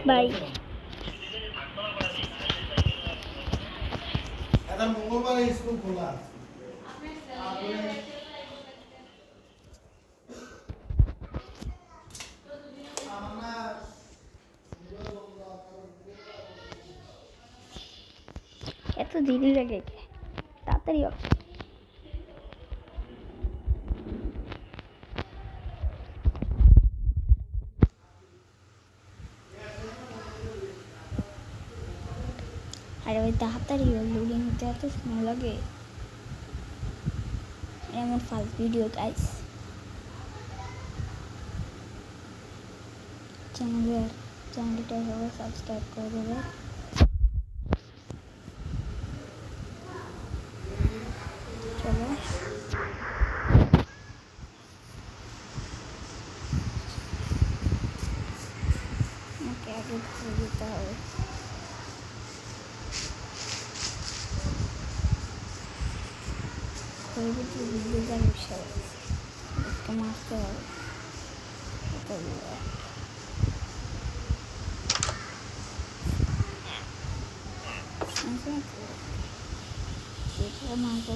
By. মঙ্গলবার school খোলা। এত দেরি লাগে কে? তাড়াতাড়ি হোক। আরে ভাই তাড়াতাড়ি লোডিং হতে এত সময় লাগে। এমন ফার্স্ট ভিডিও গাইস। চ্যানেলটা সবাই সাবস্ক্রাইব করে দেবে। চলো আমাকে আগে ঘরে যেতে হবে। ঘরে যেতে ভিডিও যা বসে আছে একটু মারতে হবে। মারবো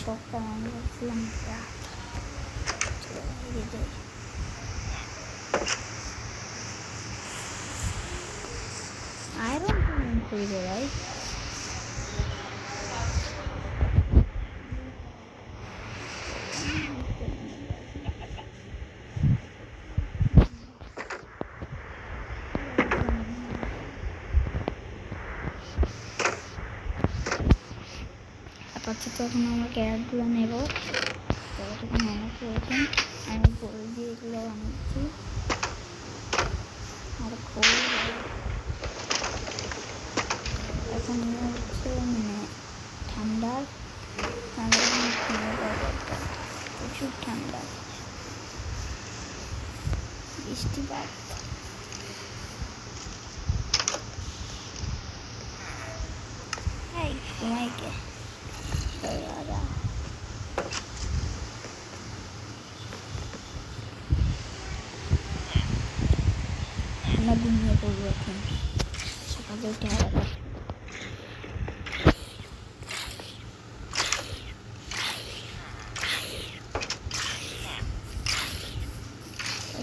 শখটা আমি বলছিলাম আয়রন করে দেয়। আপাতত এখন আমার ক্যারেটগুলো নেব। ক্যারেটগুলো নেওয়ার প্রয়োজন। আমি বই দিয়ে এগুলো আনছি আর খোল। এখন হচ্ছে মানে ঠান্ডা প্রচুর ঠান্ডা, বৃষ্টিপাত। এই ঘুমাইকে আমরা ঘুমিয়ে পড়বো এখন। সকালে উঠে আবার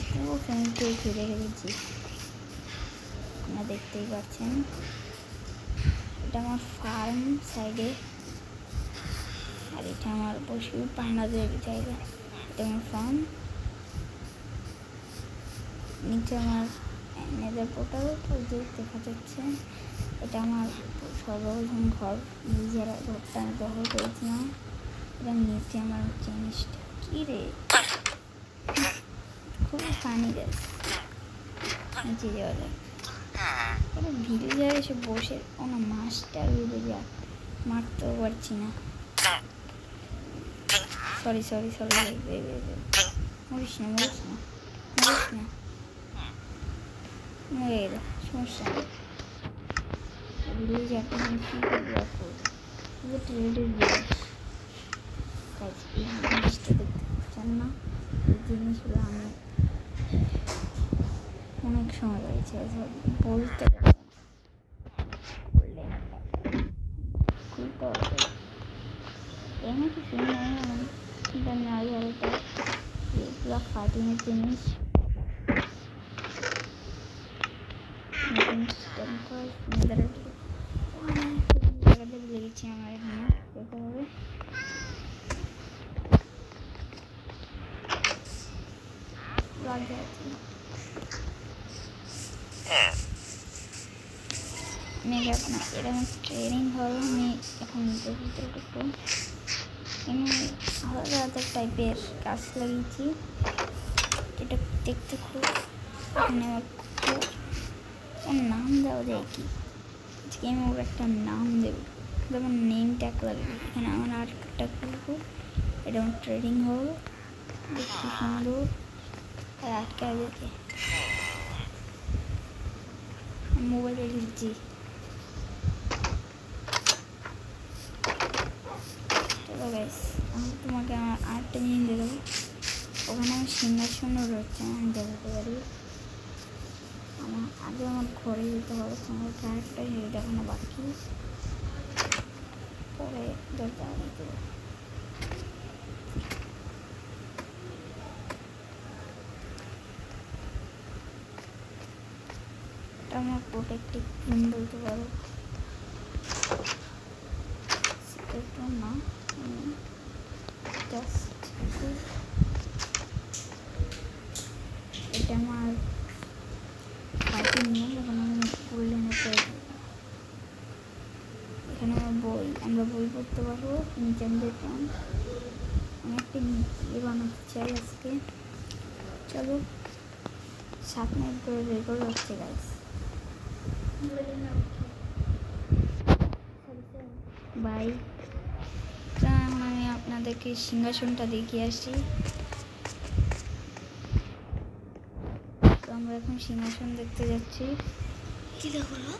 পুরো ফ্যানকে ঘিরে রেখেছি, আপনারা দেখতেই পাচ্ছেন। এটা আমার ফার্ম সাইডে, আর এটা আমার পশু পায়নাদের জায়গা। এটা আমার ফার্ম, নিচে আমার নেদার পোর্টাল দেখা যাচ্ছে। এটা আমার সর্বপ্রথম ঘর, নিজেরা ঘরটা আমি দখল করেছিলাম। এটা নিচে আমার জিনিসটা কী রে, খুবই ফানি গাছ। নিচে যাওয়া যায়, ওরা ভিলেজার এসে বসে কোনো মাছটা ভিলেজার মারতেও পারছি না। সরি মরিস না মরে গেল, সমস্যা নেই। ভিলেজারটা আমি কী করে রাখবো, ট্রেডের জিনিসটা দেখতে পাচ্ছেন না। এই জিনিসগুলো আমি অনেক সময় রয়েছে বলতে পারবো না। করতে হবে। এমনি কিছু নেই, এটা নেওয়া যাবে। পুরো ফাটিংয়ের জিনিস, লেগেছি আমার এখানে যেতে হবে। আমি আপনার এরকম ট্রেনিং হবে। আমি এখন ভিতরে ঢুকবো। আমি হালকা টাইপের গাছ লাগিয়েছি, এটা দেখতে খুব, এখানে আমার খুব ওর নাম দেওয়া যায় কি, আজকে আমি ওর একটা নাম দেবো, যেমন নেম ট্যাগ লাগবে। এখানে আমার আরেকটা করবো, এটা আমার ট্রেডিং হল, দেখতে সুন্দর। আর আটকে দেখে মোবাইলে খেলছি। চলো গাইস, আমি তোমাকে আমার আরেকটা জিনিস দিয়ে দেবো। ওখানে আমি সিংহাসনও রয়েছে, আমি দেখাতে পারি। আমার আগে আমার ঘরে যেতে হবে, তোমার আরেকটা জিনিস দেখানো বাকি, পরে দরজা দিতে হবে। এটা আমার প্রোটেক্টিভ ক্রিম বলতে পারো, না জাস্ট এটা আমার ফাইটিং নিয়ে। এখন আমি গোল্ডেন এখানে আমার বই, আমরা বই পড়তে পারবো। নিচে আমি দেখলাম আমি একটা ইয়ে বানাতে চাই আজকে। চলো 7 মিনিট ধরে রেকর্ড হচ্ছে গাইস। বাই। এখন আমি আপনাদেরকে সিংহাসনটা দেখিয়ে আসি। তো আমরা এখন সিংহাসন দেখতে যাচ্ছি। কি দেখো না,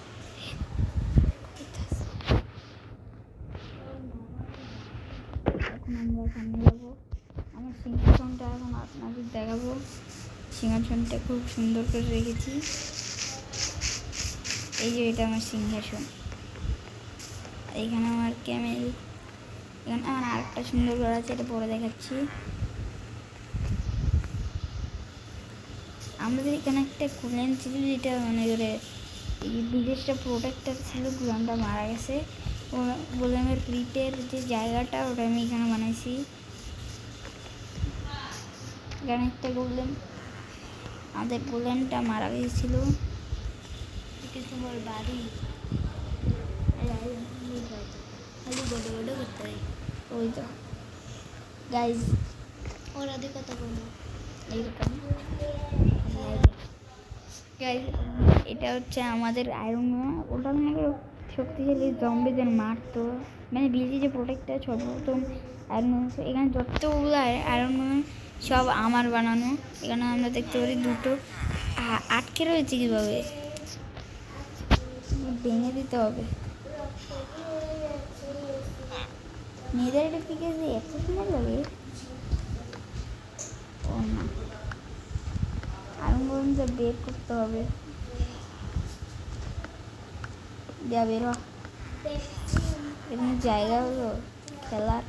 এখন আমরা এখানে যাবো। আমার সিংহাসনটা এখন আপনাদের দেখাবো। সিংহাসনটা খুব সুন্দর করে রেখেছি। এই যে এটা আমার সিংহাসন, এখানে আমার ক্যামেল, এখানে আমার আরেকটা সুন্দর ঘর আছে, এটা পরে দেখাচ্ছি। আমাদের এখানে একটা গোলেম ছিল, যেটা মানে করে এই বিদেশটা প্রোটেক্টর ছিল, গোলেমটা মারা গেছে। গোলেমের ক্রিপের যে জায়গাটা, ওটা আমি এখানে বানাইছি। এখানে একটা গোলেম, আমাদের গোলেমটা মারা গিয়েছিল। তোমার বাড়ি খালি বড় বড় করতে হয়, ওই তো গাইজ ওর আগে কথা বলবো এইরকম। গাইজ এটা হচ্ছে আমাদের আয়রন ম্যান, ওটা মনে করো শক্তিশালী জম্বিদের মারতো, মানে বিলি যে প্রোটেক্টটা সর্বপ্রথম আয়রন ম্যান। এখানে যতগুলো আয়রন ম্যান সব আমার বানানো। এখানে আমরা দেখতে পারি দুটো আটকে রয়েছে, কীভাবে ভেঙে দিতে হবে। মেয়েদের এটা পিকেছে এত সময় লাগে, ও না আরম্ভ পর্যন্ত বের করতে হবে। যা বের হ, এখানে জায়গা হলো খেলার,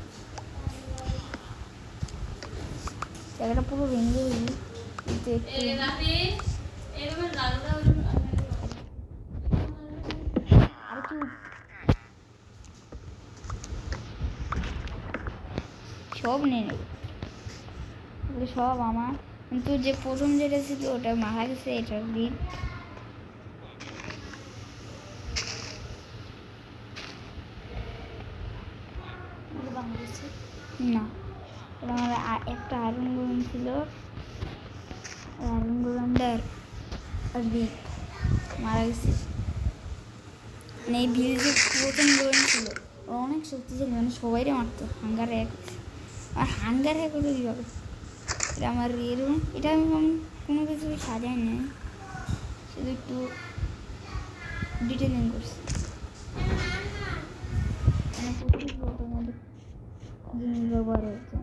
জায়গাটা পুরো ভেঙে দিই, কিন্তু একটু আর কি সব নিয়ে নেব, এগুলো সব আমার। কিন্তু যে প্রথম যেটা ছিল ওটা মারা গেছে, এটার দিন না, আমার একটা আয়রন গোলেম ছিল, আয়রন গোলেমটার দিক মারা গেছে। মানে এই ভিলেজে প্রথম গোলেম ছিল, ও অনেক শক্তিশালী, মানে সবাইরে মারতো। হাঙ্গার এক, আর হাঙ্গার এক হলো কীভাবে, এটা আমার রুম। এটা আমি কোনো কিছু সাজাই না, শুধু একটু ডিটেলিং করছি। মানে প্রতিটি ফটোর মধ্যে জিনিস ব্যবহার হয়েছে।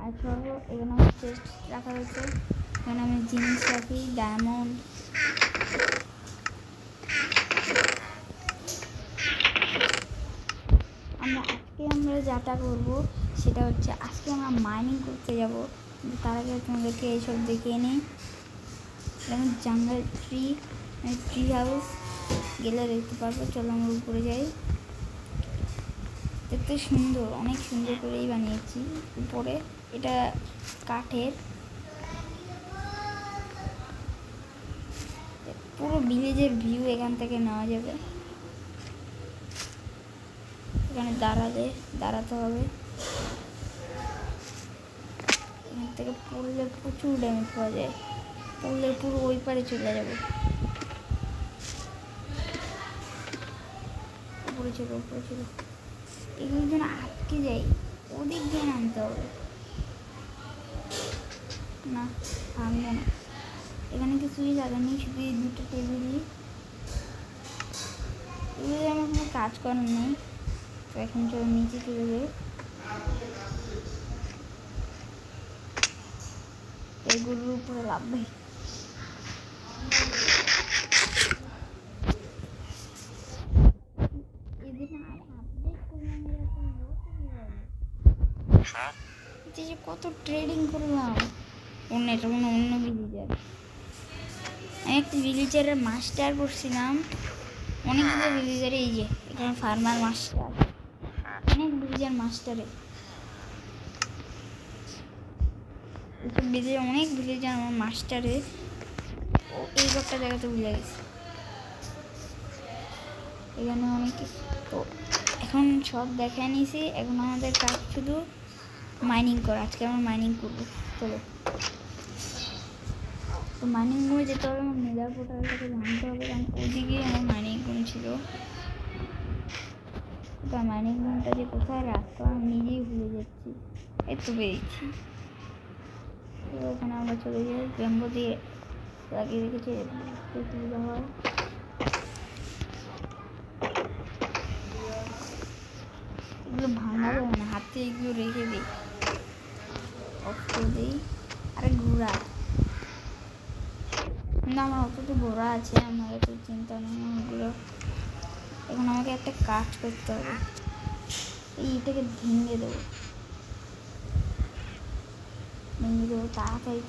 আর সব এখানে আমার চেস্ট রাখা হয়েছে, এখানে আমি জিনিস রাখি, ডায়মন্ড, আমরা যাটা করবো সেটা হচ্ছে আজকে আমরা মাইনিং করতে যাব। তার আগে তোমাদেরকে এইসব দেখিয়ে নিই। যেমন জাঙ্গল ট্রি হাউস গেলে দেখতে পারবো। চলো আমরা উপরে যাই। দেখতে সুন্দর, অনেক সুন্দর করেই বানিয়েছি। উপরে এটা কাঠের, পুরো ভিলেজের ভিউ এখান থেকে নেওয়া যাবে। এখানে দাঁড়াতে হবে। এখান থেকে পড়লে প্রচুর ড্যামেজ পাওয়া যায়, পড়লে পুরো ওই পারে চলে যাবে। উপরে চলো। এগুলো যেন আটকে যাই, ওদিক দিয়ে নামতে হবে না, ভাঙবে না। এখানে কিছুই লাগানি, শুধু এই দুটো টেবিলই। এগুলো আমার কোনো কাজ করার নেই। তো এখন চলো নিচে চলে যাই। এগুলোর উপরে লাভবে। কত ট্রেডিং করলাম। অন্য ভিলেজার, আমি একটা ভিলেজারের মাস্টার করছিলাম। অনেকগুলো ভিলেজারে, এই যে এখানে ফার্মার মাস্টার, অনেক ভিলেজার মাস্টারে, অনেক ভিলেজার আমার মাস্টারে। ও এই একটা জায়গাতে ভুলে গেছে। এখানে অনেকে, তো এখন সব দেখা নিয়েছি। এখন আমাদের কাজ শুধু মাইনিং করা। আজকে আমরা মাইনিং করবো। চলো, তো মাইনিং করে যেতে হবে। আমার নেদার পোর্টালটাকে জানতে হবে, কারণ ওদিকে আমার মাইনিং গুণ ছিল। তার মাইনিং গুণটা যে কোথায় রাখতো আমি নিজেই ভুলে যাচ্ছি। এই তো পেয়েছি। ওখানে আমরা চলে যাই। ব্যাম্বো দিয়ে লাগিয়ে রেখেছি, সুবিধা হয়। এগুলো ভাঙা যাবে না, হাতে এগুলো রেখে দিই, অফ করে দিই। আরে ঘোড়া না, আমার অত তো ঘোড়া আছে, আমার এত চিন্তা নেই ওগুলো। এখন আমাকে একটা কাজ করতে হবে। এইটাকে ভেঙে দেবো তাড়াতাড়ি।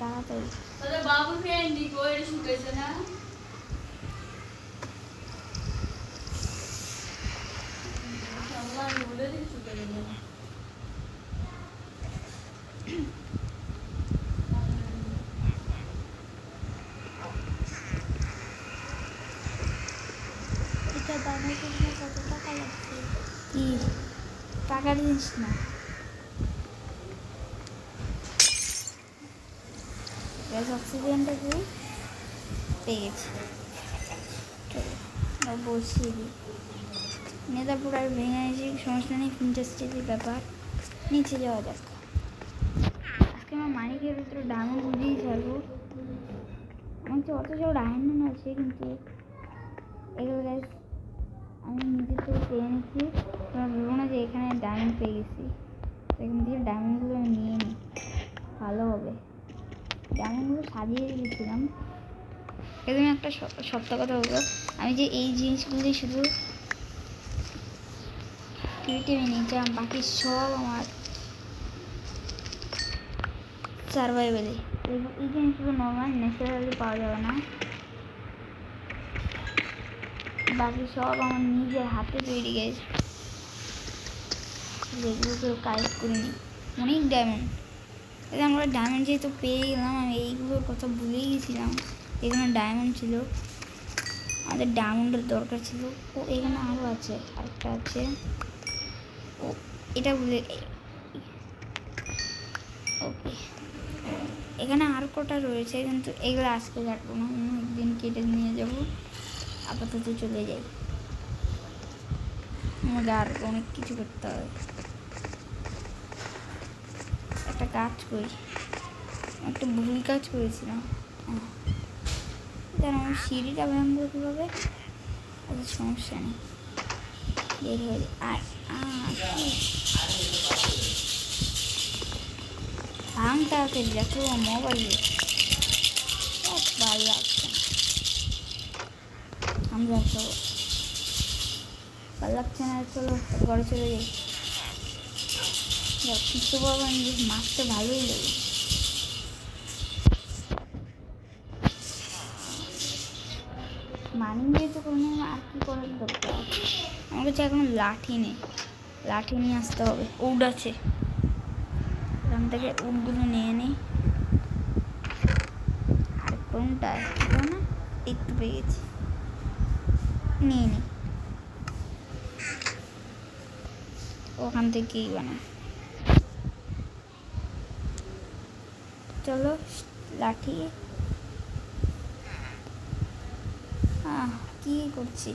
এটা বানাতে কত টাকা লাগছে? কি টাকার জিনিস না, অক্সিজেনটা দিয়ে পেয়ে গেছি। বসিয়ে দিই। নেতা পুরো আর ভেঙে নিয়েছি, সমস্যা নেই। ইন্টারেস্টের ব্যাপার। নিচে যাওয়া যাক। আজকে আমার মানিকের ভিতরে ডায়মন্ড বুঝিয়ে ছাড়বো। আমার তো অত সব ডায়মন্ড আছে, কিন্তু এগুলো গাইস আমি নিজের থেকে পেয়ে নিচ্ছি। তোমরা ভেবো না যে এখানে ডায়মন্ড পেয়ে গেছি। তো এখান থেকে ডায়মন্ডগুলো আমি নিয়ে নিই, ভালো হবে। ডায়মন্ডগুলো সাজিয়ে রেখেছিলাম। একদম একটা সপ্তাহ কথা বলবো, আমি যে এই জিনিসগুলি শুধু ক্রিয়েটিভে নিয়েছিলাম, বাকি সব আমার সার্ভাইভালে। এই জিনিসগুলো নর্মাল ন্যাচারালি পাওয়া যাবে না, বাকি সব আমার নিজের হাতে তৈরি গেছে। যেগুলোকে কালেক্ট করে নিই। অনেক ডায়মন্ড, এটা আমরা ডায়মন্ড যেহেতু পেয়ে গেলাম, আমি এইগুলোর কথা ভুলেই গেছিলাম। এখানে ডায়মন্ড ছিল, আমাদের ডায়মন্ডের দরকার ছিল। ও এখানে আরও আছে, আরেকটা আছে। ও এটা ভুলে, ওকে এখানে আর কটা রয়েছে, কিন্তু এগুলো আজকে কাটবো না, অন্য একদিন কেটে নিয়ে যাব। আপাতত চলে যাই, আমাদের আর অনেক কিছু করতে হবে। একটা কাজ করি, একটা ভুল কাজ করেছিলাম। যেন আমার সিঁড়িটা ভাঙবো কীভাবে? আচ্ছা সমস্যা নেই, বের হয়ে আর ভাঙ তাড়াতাড়ি, দেখো মোবাইলে ভালো লাগছে না। আমি ভালো লাগছে না, চলো ঘরে চলে যাই। কিছু বাবা মাছটা ভালোই লাগে। মানি যেহেতু কোনো আর কি করার দরকার, আমার কাছে এখন লাঠি নেই, লাঠি নিয়ে আসতে হবে। উড আছে, এখান থেকে উডগুলো নিয়ে নিই। আর কোনটা না একটু পেয়ে গেছি, নিয়ে নিই। ওখান থেকেই বানাই। চলো লাঠি কি করছি,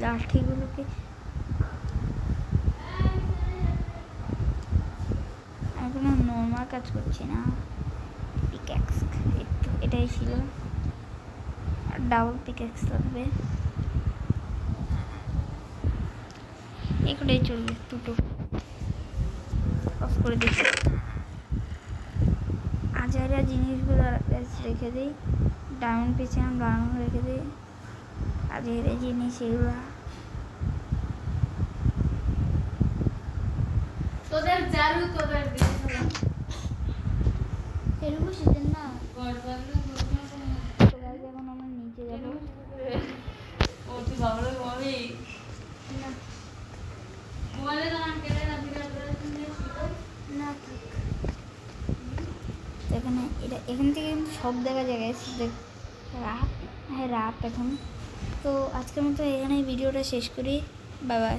লাঠিগুলোকে আমি কোনো নর্মাল কাজ করছি না। পিক্যাক্স এটাই ছিল, ডাবল পিক্যাক্স লাগবে, এগুলোই চলবে। দুটো অফ করে দিচ্ছি। আজারা জিনিসগুলো রেখে দিই, ডায়মন্ড পেয়েছিলাম ডায়মন্ড রেখে দিই। আজারা জিনিস এগুলো তোদের জারু তোদের এরকম সেদিন না। গড়বাগলে তো গাইজ এখন আমরা নিচে যাবো। ও তুই বাবলে বলি না মোবাইলে তো নাম কেটে না বিরাট না থাক। তো এখানে এটা এখান থেকে কিন্তু সব দেখা যায় গাইজ। রাত, হ্যাঁ রাত এখন। তো আজকের মতো এখানে ভিডিওটা শেষ করি। Bye bye.